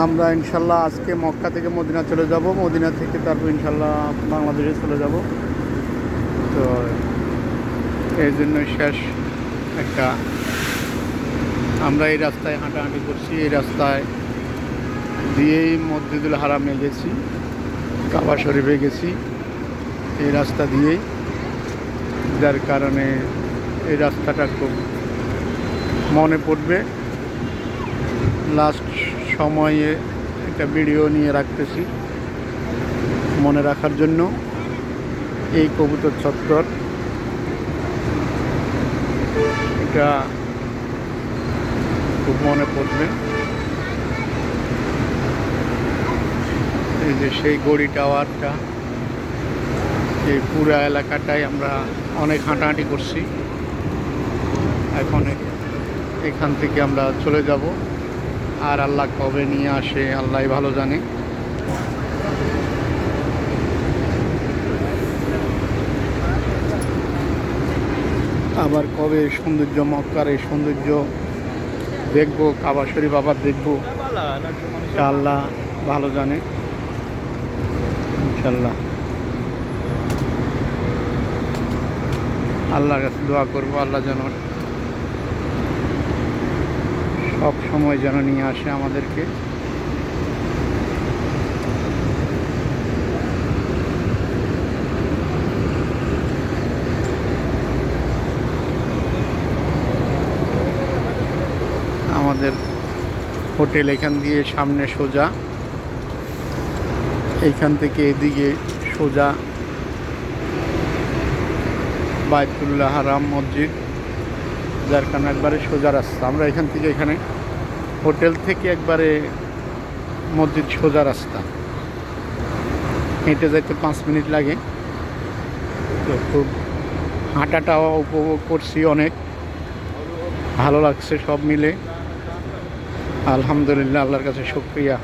আমরা ইনশাল্লাহ আজকে মক্কা থেকে মদিনা চলে যাব, মদিনা থেকে তারপর ইনশাল্লাহ বাংলাদেশে চলে যাব। তো এই জন্য শেষ একটা আমরা এই রাস্তায় হাঁটাহাঁটি করছি, এই রাস্তায় দিয়েই মসজিদুল হারামে গেছি, কাবা শরীফে গেছি এই রাস্তা দিয়েই, যার কারণে এই রাস্তাটা খুব মনে পড়বে। লাস্ট সময়ে একটা ভিডিও নিয়ে রাখতেছি মনে রাখার জন্য। এই কবুতর চত্বর, এটা খুব মনে পড়বে। এই যে সেই গড়ি টাওয়ারটা, এই পুরা এলাকাটাই আমরা অনেক হাঁটাহাঁটি করছি। এখন এখান থেকে আমরা চলে যাব, আর আল্লাহ কবে নিয়ে আসে আল্লাহ ভালো জানে। আবার কবে সৌন্দর্য, মক্কার এই সৌন্দর্য দেখবো, কাবা শরীফ আবার দেখবো, আল্লাহ ভালো জানে। ইনশাল্লাহ আল্লাহর কাছে দোয়া করবো, আল্লাহ যেন সব সময় যেন নিয়ে আসে আমাদেরকে। আমাদের হোটেল এখান দিয়ে সামনে সোজা, এইখান থেকে এদিকে সোজা বাইতুল্লাহ হারাম মসজিদ, যার কারণে একবারে সোজা রাস্তা। আমরা এখান থেকে এখানে হোটেল থেকে একবারে মসজিদ সোজা রাস্তা, হেঁটে যাইতে 5 মিনিট লাগে। তো খুব হাঁটাটাও উপভোগ করছি, অনেক ভালো লাগছে সব মিলে। আলহামদুলিল্লাহ, আল্লাহর কাছে শুকরিয়া।